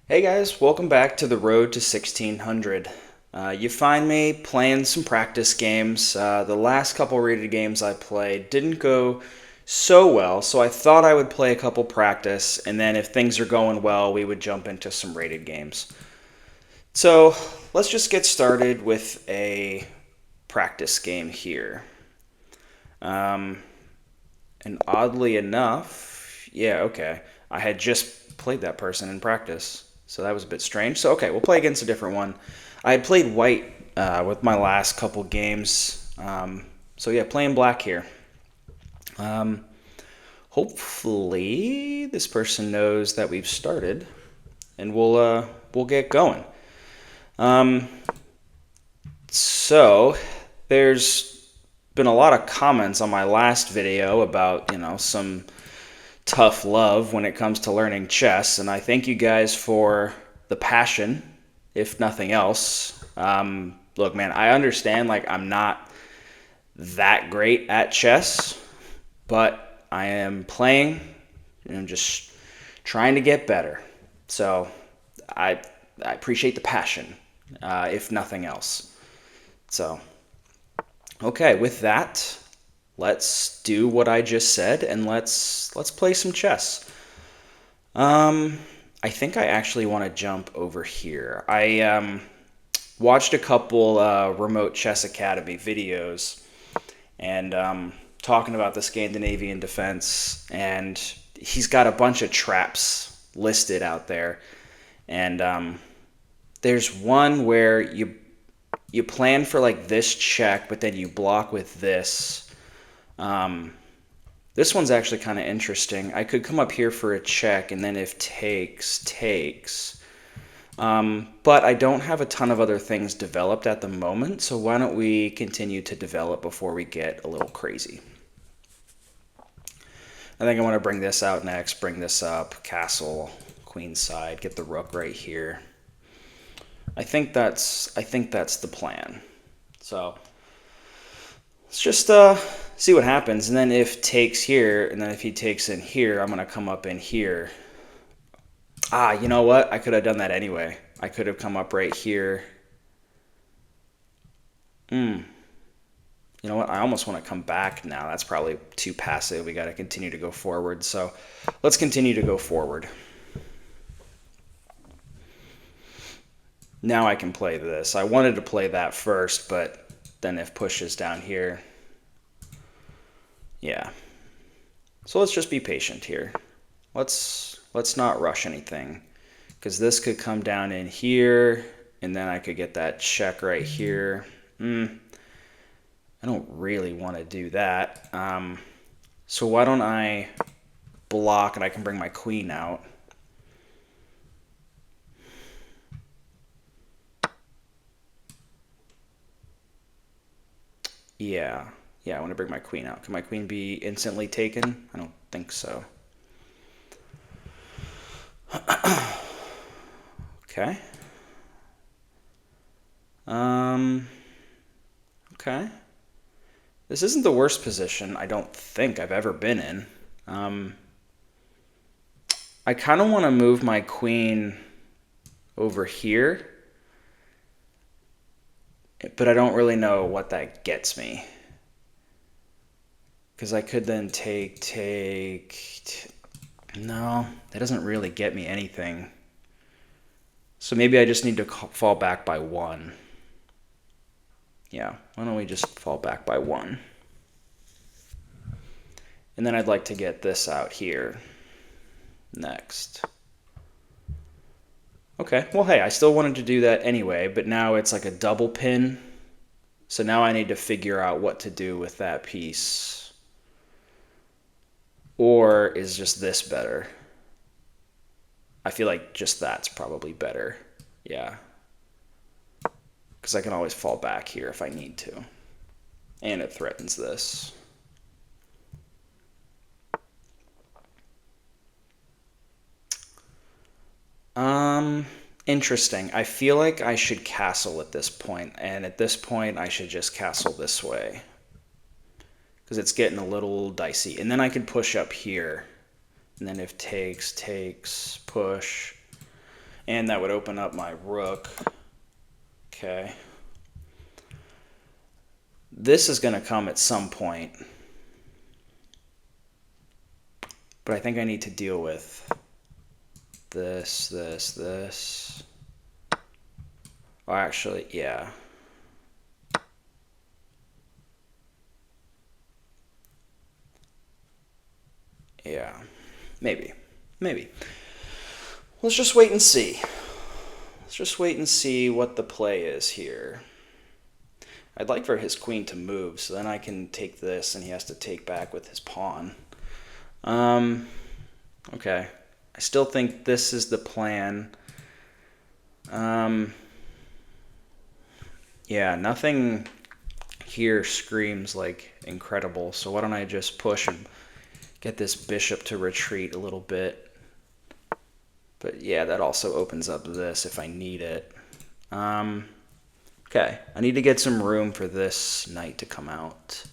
Hey guys, welcome back to the road to 1600. You find me playing some practice games. The last couple rated games I played didn't go so well, so I thought I would play a couple practice, and then if things are going well, we would jump into some rated games. So let's just get started with a practice game here. Um, and oddly enough, yeah, okay, I had just played that person in practice. So that was a bit strange. So, okay, we'll play against a different one. I had played white with my last couple games. So, yeah, playing black here. Um, Hopefully, this person knows that we've started, and we'll get going. Um, so, there's been a lot of comments on my last video about some tough love when it comes to learning chess, and I thank you guys for the passion, if nothing else. Look, man, I understand like I'm not that great at chess, but I am playing and I'm just trying to get better. So I I appreciate the passion, if nothing else. So okay, with that, let's do what I just said and let's play some chess. Um, I think I actually want to jump over here. I watched a couple Remote Chess Academy videos and talking about the Scandinavian defense, and he's got a bunch of traps listed out there. And there's one where you plan for like this check, but then you block with this. Um, This one's actually kind of interesting. I could come up here for a check, and then if takes, takes. But I don't have a ton of other things developed at the moment, so why don't we continue to develop before we get a little crazy. I think I want to bring this out next, bring this up, castle, queen side, get the rook right here. I think that's the plan. So let's just see what happens. And then if takes here, and then if he takes in here, I'm going to come up in here. Ah, you know what? I could have done that anyway. I could have come up right here. You know what? I almost want to come back now. That's probably too passive. We got to continue to go forward. So let's continue to go forward. Now I can play this. I wanted to play that first, but then if push is down here, yeah. So let's just be patient here. Let's not rush anything, because this could come down in here, and then I could get that check right here. I don't really want to do that. So why don't I block and I can bring my queen out. Yeah, I want to bring my queen out. Can my queen be instantly taken? I don't think so. Okay. Okay. This isn't the worst position I don't think I've ever been in. I kind of want to move my queen over here, but I don't really know what that gets me. Because I could then take. No, that doesn't really get me anything. So maybe I just need to fall back by one. Yeah, why don't we just fall back by one? And then I'd like to get this out here next. Okay, well, hey, I still wanted to do that anyway, but now it's like a double pin. So now I need to figure out what to do with that piece. Or is just this better? I feel like just that's probably better. Yeah. Because I can always fall back here if I need to. And it threatens this. Interesting. I feel like I should castle at this point, and at this point I should just castle this way. Because it's getting a little dicey. And then I could push up here. And then if takes, push. And that would open up my rook. Okay. This is going to come at some point. But I think I need to deal with this. Well, actually, yeah. Yeah. Maybe. Let's just wait and see. Let's just wait and see what the play is here. I'd like for his queen to move, so then I can take this and he has to take back with his pawn. Okay. I still think this is the plan. Yeah, nothing here screams like incredible, so why don't I just push and get this bishop to retreat a little bit. But yeah, that also opens up this if I need it. Okay, I need to get some room for this knight to come out.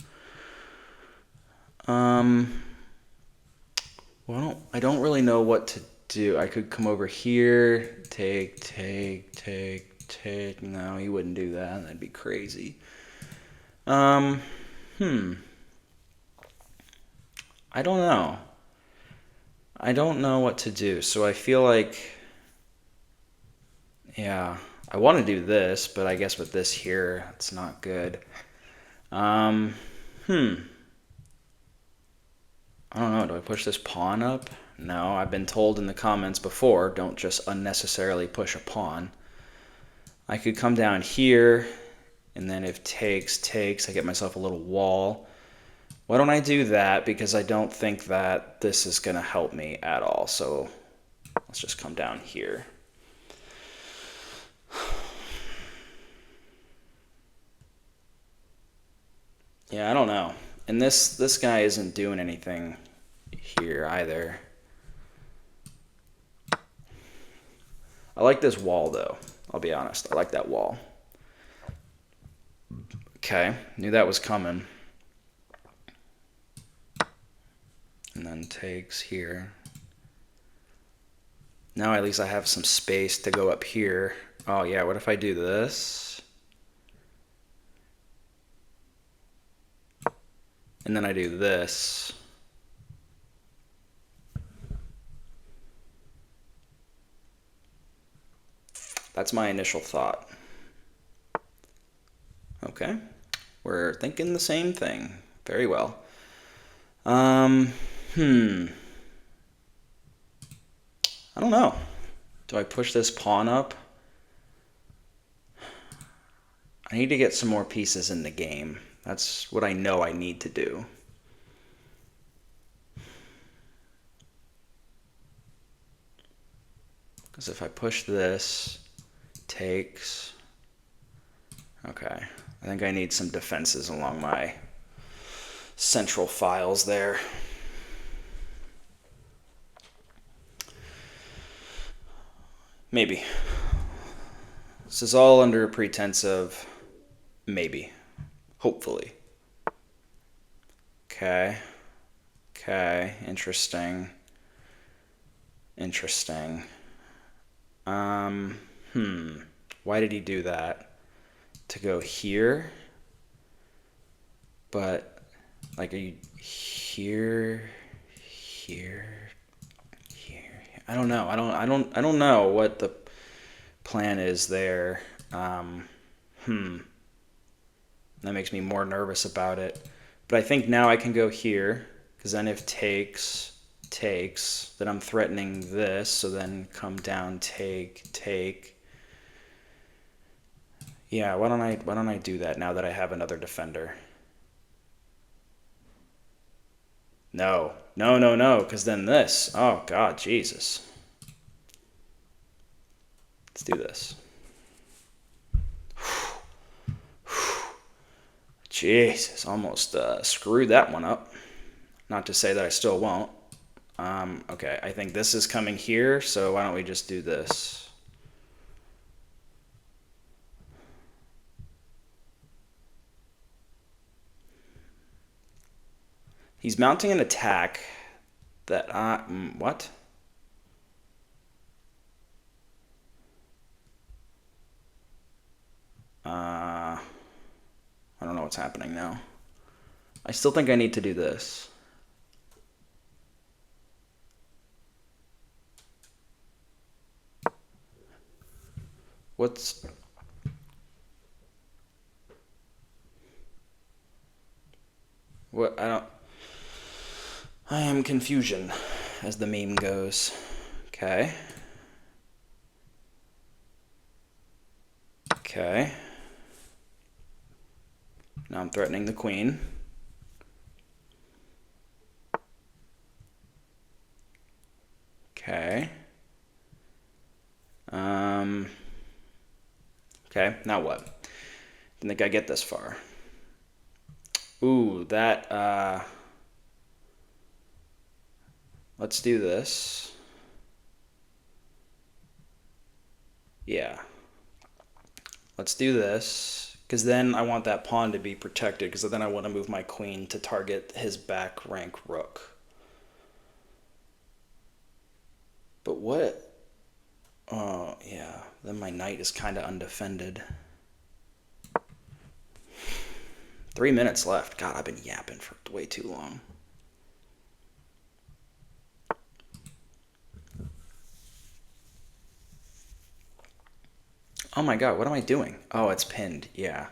Well, I don't really know what to do. I could come over here, take. No, he wouldn't do that. That'd be crazy. I don't know. I don't know what to do. So I feel like, yeah, I want to do this, but I guess with this here, it's not good. I don't know. Do I push this pawn up? No, I've been told in the comments before, don't just unnecessarily push a pawn. I could come down here, and then if takes, I get myself a little wall. Why don't I do that? Because I don't think that this is going to help me at all. So let's just come down here. Yeah, I don't know. And this guy isn't doing anything here either. I like this wall, though. I'll be honest. I like that wall. Okay, knew that was coming. And then takes here. Now at least I have some space to go up here. Oh yeah, what if I do this? And then I do this. That's my initial thought. Okay, we're thinking the same thing. Very well. I don't know. Do I push this pawn up? I need to get some more pieces in the game. That's what I know I need to do. Because if I push this, takes. Okay, I think I need some defenses along my central files there. Maybe. This is all under a pretense of maybe. Hopefully. Okay. Okay, interesting. Interesting. Why did he do that? To go here? But, like, are you here? I don't know. I don't know what the plan is there. That makes me more nervous about it. But I think now I can go here, because then if takes, then I'm threatening this, so then come down, take. Yeah, why don't I do that now that I have another defender? No, because then this. Oh, God, Jesus. Let's do this. Jesus, almost screwed that one up. Not to say that I still won't. Okay, I think this is coming here, so why don't we just do this? He's mounting an attack that what? what's happening now. I still think I need to do this. What? I am confusion, as the meme goes. Okay. Okay. Now I'm threatening the queen. Okay. Okay, now what? Didn't think I'd get this far. Ooh, that, let's do this. Yeah. Let's do this, because then I want that pawn to be protected, because then I want to move my queen to target his back rank rook. But what? Oh, yeah. Then my knight is kind of undefended. 3 minutes left. God, I've been yapping for way too long. Oh my god, what am I doing? Oh, it's pinned. Yeah.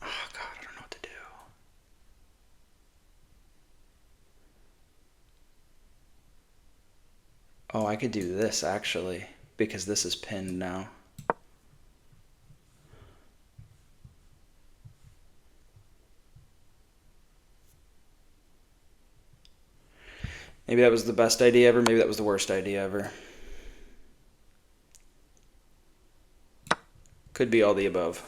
Oh god, I don't know what to do. Oh, I could do this, actually, because this is pinned now. Maybe that was the best idea ever, maybe that was the worst idea ever. Could be all the above.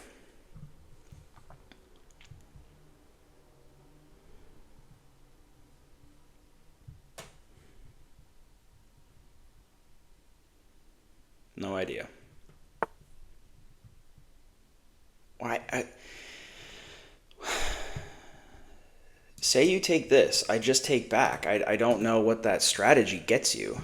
No idea. Why? Say you take this, I just take back. I don't know what that strategy gets you.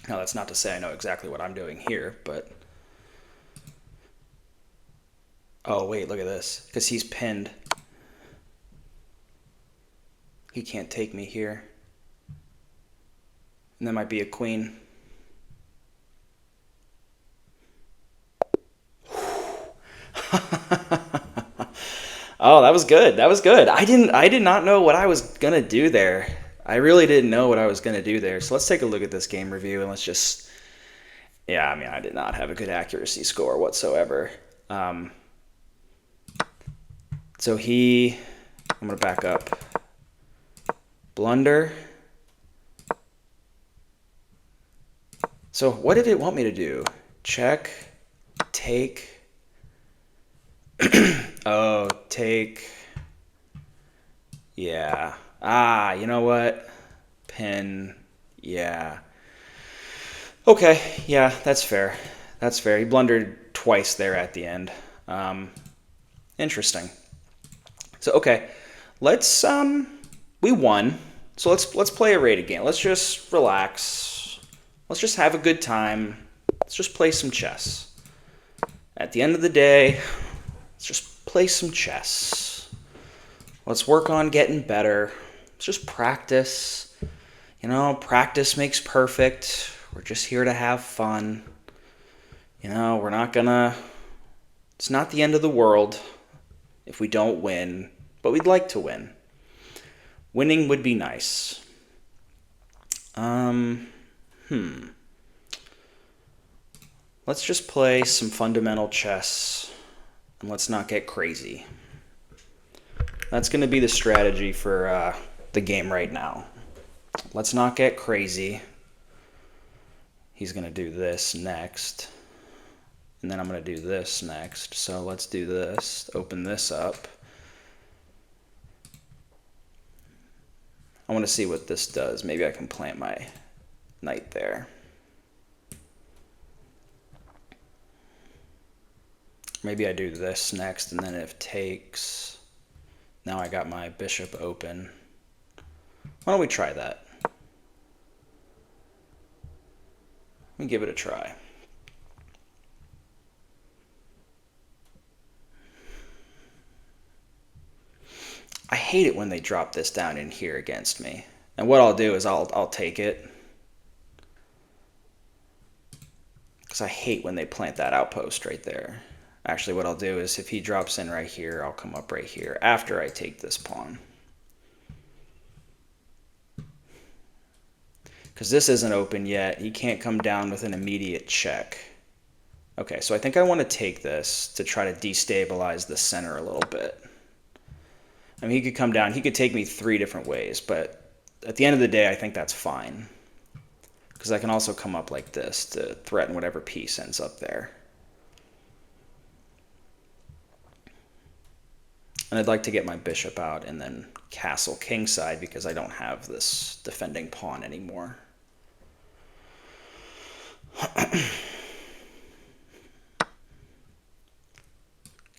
Now, that's not to say I know exactly what I'm doing here, but... Oh, wait, look at this. Because he's pinned. He can't take me here. And that might be a queen. Oh, that was good. That was good. I did not know what I was gonna do there. I really didn't know what I was gonna do there. So let's take a look at this game review and let's just... Yeah, I mean, I did not have a good accuracy score whatsoever. So I'm gonna back up. Blunder. So what did it want me to do? Check, take. Oh, take. Yeah. Ah, you know what? Pin. Yeah. Okay, yeah, that's fair. That's fair. He blundered twice there at the end. Interesting. So okay, let's we won. So let's play a rated game. Let's just relax. Let's just have a good time. Let's just play some chess. At the end of the day, let's just play some chess. Let's work on getting better. Let's just practice. You know, practice makes perfect. We're just here to have fun. You know, we're not gonna... It's not the end of the world if we don't win, but we'd like to win. Winning would be nice. let's just play some fundamental chess and let's not get crazy. That's going to be the strategy for the game right now. Let's not get crazy. He's going to do this next. And then I'm going to do this next. So let's do this. Open this up. I want to see what this does. Maybe I can plant my knight there. Maybe I do this next, and then if takes, now I got my bishop open. Why don't we try that? Let me give it a try. I hate it when they drop this down in here against me. And what I'll do is I'll take it. Because I hate when they plant that outpost right there. Actually, what I'll do is if he drops in right here, I'll come up right here after I take this pawn. Because this isn't open yet. He can't come down with an immediate check. Okay, so I think I want to take this to try to destabilize the center a little bit. I mean, he could come down. He could take me 3 different ways, but at the end of the day, I think that's fine. Because I can also come up like this to threaten whatever piece ends up there. And I'd like to get my bishop out and then castle kingside because I don't have this defending pawn anymore.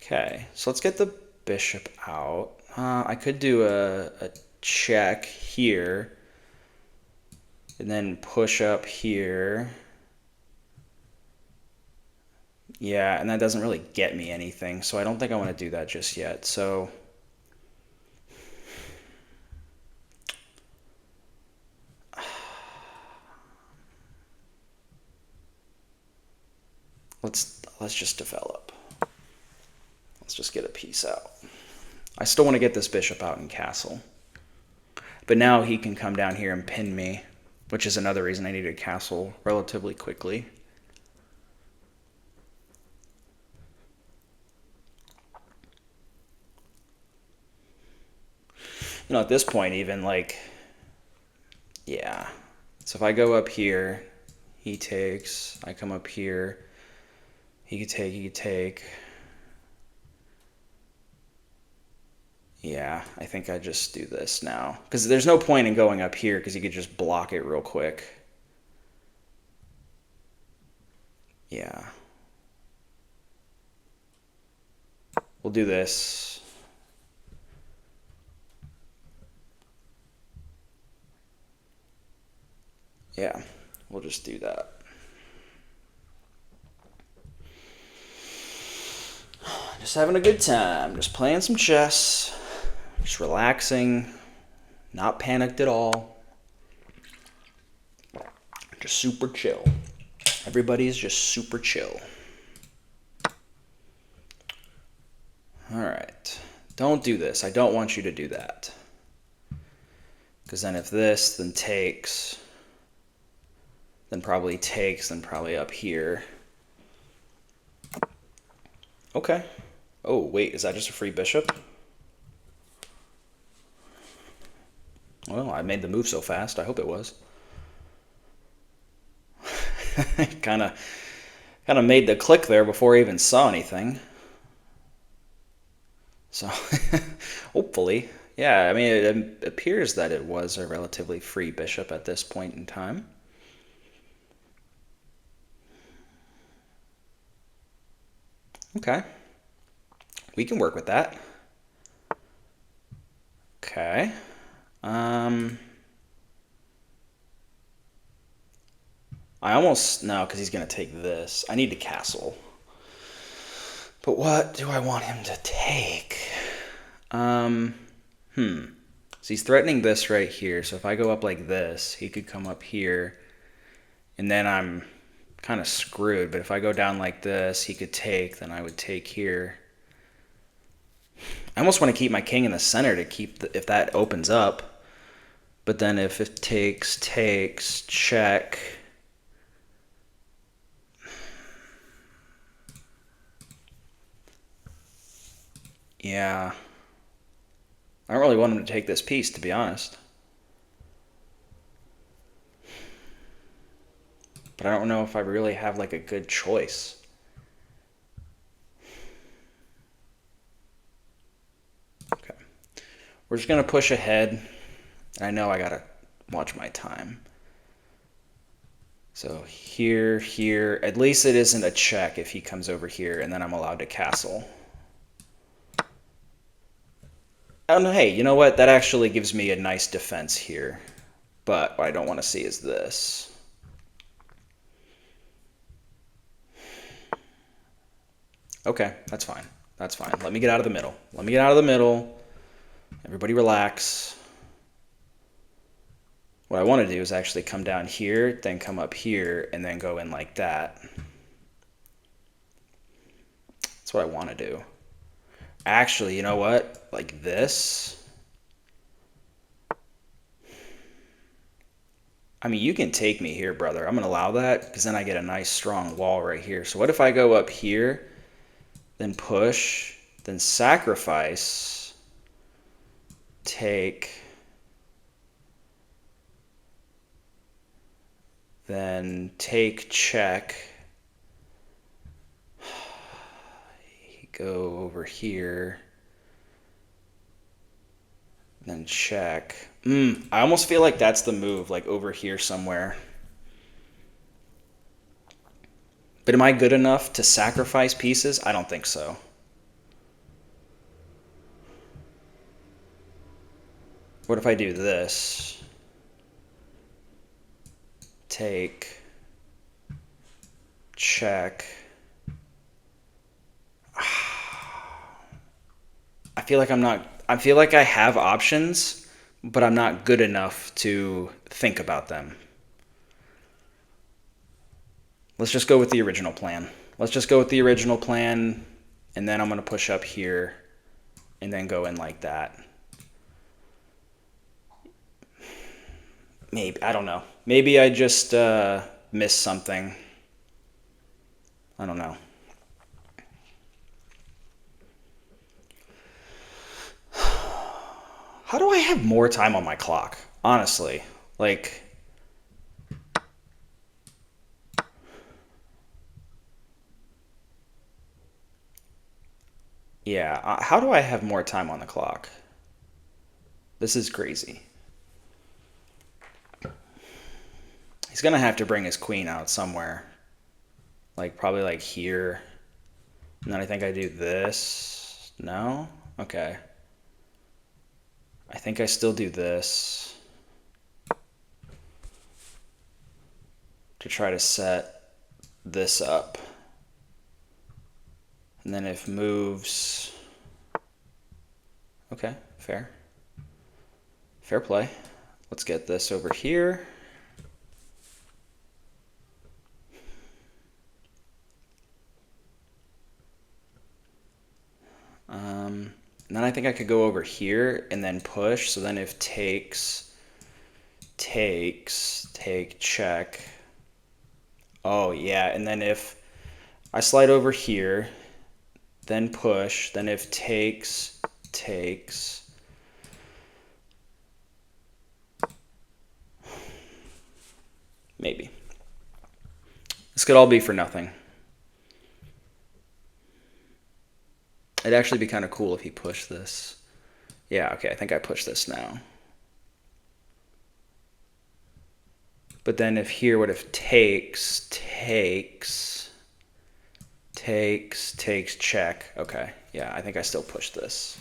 Okay, so let's get the bishop out. I could do a check here and then push up here. Yeah, and that doesn't really get me anything, so I don't think I want to do that just yet. So let's just develop. Let's just get a piece out. I still want to get this bishop out and castle. But now he can come down here and pin me, which is another reason I need to castle relatively quickly. You know, at this point even, like, yeah. So if I go up here, he takes, I come up here, he could take. Yeah, I think I just do this now. Because there's no point in going up here because you could just block it real quick. Yeah. We'll do this. Yeah, we'll just do that. Just having a good time, just playing some chess, just relaxing, not panicked at all. Just super chill. Everybody's just super chill. All right, don't do this. I don't want you to do that. Because then if this, then takes, then probably takes, then probably up here. Okay. Oh, wait, is that just a free bishop? Well, I made the move so fast. I hope it was. kind of made the click there before I even saw anything. So, hopefully. Yeah, I mean, it appears that it was a relatively free bishop at this point in time. Okay. We can work with that. Okay. I almost, no, because he's going to take this. I need to castle. But what do I want him to take? So he's threatening this right here. So if I go up like this, he could come up here. And then I'm kind of screwed. But if I go down like this, he could take. Then I would take here. I almost want to keep my king in the center to keep, if that opens up. But then if it takes, check. Yeah. I don't really want him to take this piece, to be honest. But I don't know if I really have like a good choice. Okay. We're just going to push ahead. I know I got to watch my time. So here, here. At least it isn't a check if he comes over here, and then I'm allowed to castle. Oh, no, hey, you know what? That actually gives me a nice defense here. But what I don't want to see is this. Okay, that's fine. That's fine. Let me get out of the middle. Let me get out of the middle. Everybody relax. What I want to do is actually come down here, then come up here, and then go in like that. That's what I want to do. Actually, you know what? Like this. I mean, you can take me here, brother. I'm going to allow that because then I get a nice strong wall right here. So what if I go up here, then push, then sacrifice, take, then take, check. Go over here, then check. I almost feel like that's the move, like over here somewhere. But am I good enough to sacrifice pieces? I don't think so. What if I do this? Take, check. I feel like I feel like I have options, but I'm not good enough to think about them. Let's just go with the original plan. Let's just go with the original plan, and then I'm going to push up here and then go in like that. Maybe, I don't know. Maybe I just missed something. I don't know. How do I have more time on my clock? Honestly, like, yeah, how do I have more time on the clock? This is crazy. He's gonna have to bring his queen out somewhere. Like, probably like here. And then I think I do this. No? Okay. I think I still do this to try to set this up. And then if moves, okay, fair. Fair play. Let's get this over here. And then I think I could go over here and then push. So then if takes, take, check. Oh, yeah. And then if I slide over here, then push, then if takes, maybe. This could all be for nothing. It'd actually be kind of cool if he pushed this. Yeah, okay, I think I push this now. But then if here, what if takes, check. Okay, yeah, I think I still push this.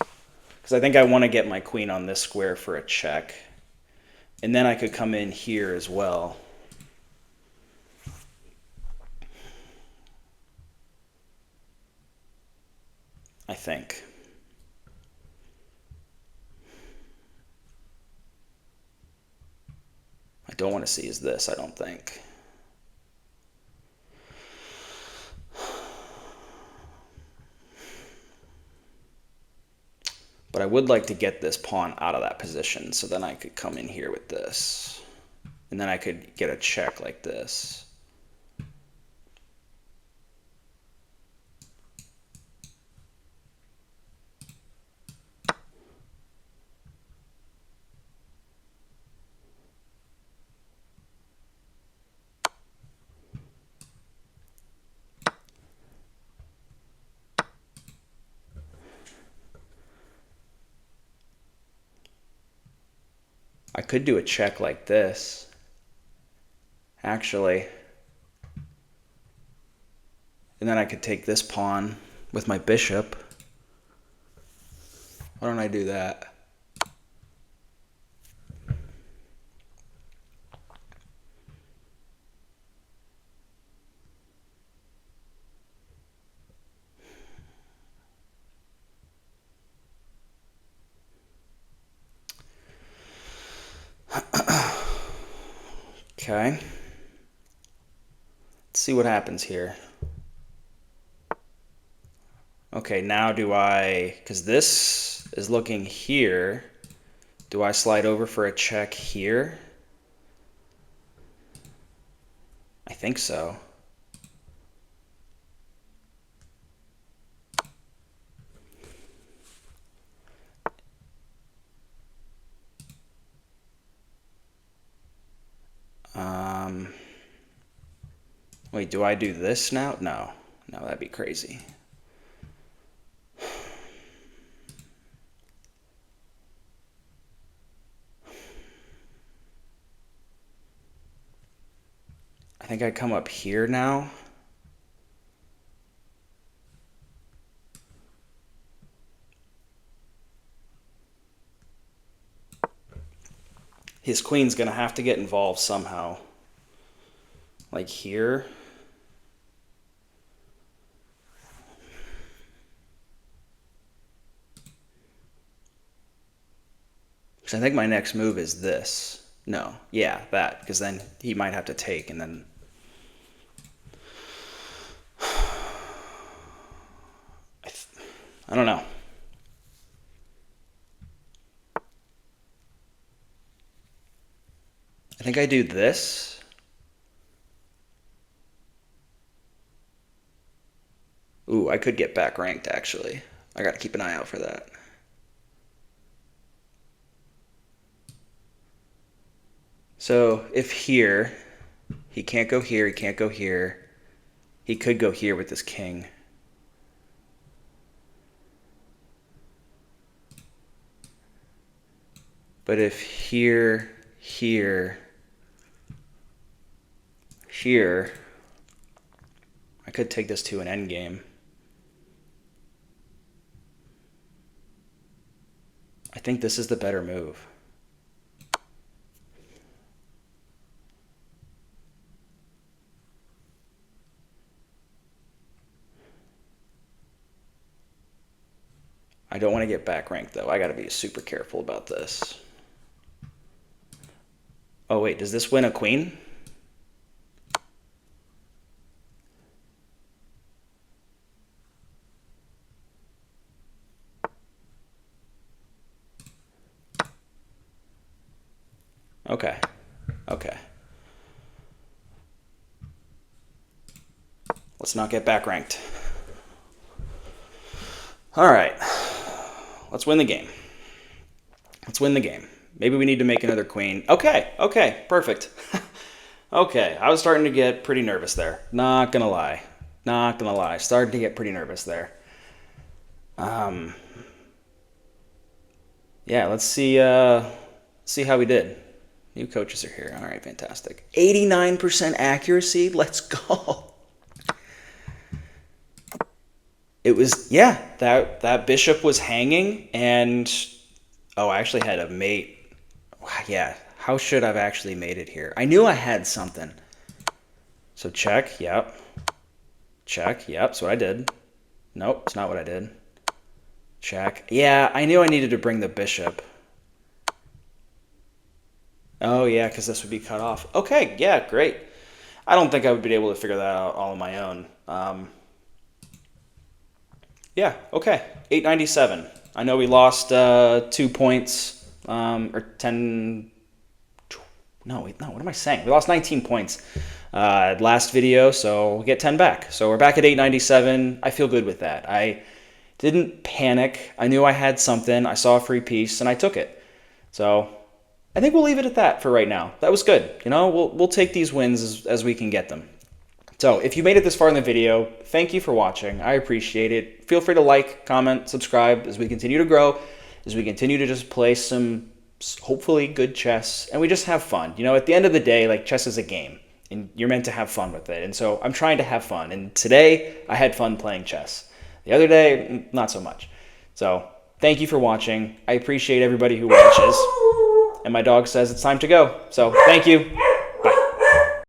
Because I think I want to get my queen on this square for a check. And then I could come in here as well. I think. I don't want to see is this, I don't think. But I would like to get this pawn out of that position, so then I could come in here with this. And then I could get a check like this. could do a check like this, actually. And then I could take this pawn with my bishop. Why don't I do that? Okay. Let's see what happens here. Okay, now do I, because this is looking here, do I slide over for a check here? I think so. Wait, do I do this now? No, that'd be crazy. I think I come up here now. His queen's gonna have to get involved somehow. Like here. Because I think my next move is this. No, yeah, that. Because then he might have to take, and then... I don't know. I think I do this. Ooh, I could get back ranked, actually. I gotta keep an eye out for that. So if here, he can't go here, he can't go here. He could go here with this king. But if here, here, here, I could take this to an endgame. I think this is the better move. I don't want to get back ranked, though. I got to be super careful about this. Oh, wait, does this win a queen? Okay. Okay. Let's not get back ranked. All right. Let's win the game. Let's win the game. Maybe we need to make another queen. Okay. Okay. Perfect. Okay. I was starting to get pretty nervous there. Not gonna lie. Not gonna lie. Starting to get pretty nervous there. Yeah. Let's see how we did. New coaches are here. All right, fantastic. 89% accuracy. Let's go. It was, yeah, that bishop was hanging, and oh, I actually had a mate. Yeah, how should I've actually made it here? I knew I had something. So check, yep. Check, yep, that's what I did. Nope, it's not what I did. Check. Yeah, I knew I needed to bring the bishop. Oh, yeah, because this would be cut off. Okay, yeah, great. I don't think I would be able to figure that out all on my own. Yeah, okay, 897. I know we lost 2 points, or 10... No, wait, no, what am I saying? We lost 19 points last video, so we'll get 10 back. So we're back at 897. I feel good with that. I didn't panic. I knew I had something. I saw a free piece, and I took it. So I think we'll leave it at that for right now. That was good. You know, we'll take these wins as we can get them. So if you made it this far in the video, thank you for watching. I appreciate it. Feel free to like, comment, subscribe as we continue to grow, as we continue to just play some hopefully good chess, and we just have fun. You know, at the end of the day, like, chess is a game, and you're meant to have fun with it. And so I'm trying to have fun. And today, I had fun playing chess. The other day, not so much. So thank you for watching. I appreciate everybody who watches. And my dog says it's time to go. So thank you.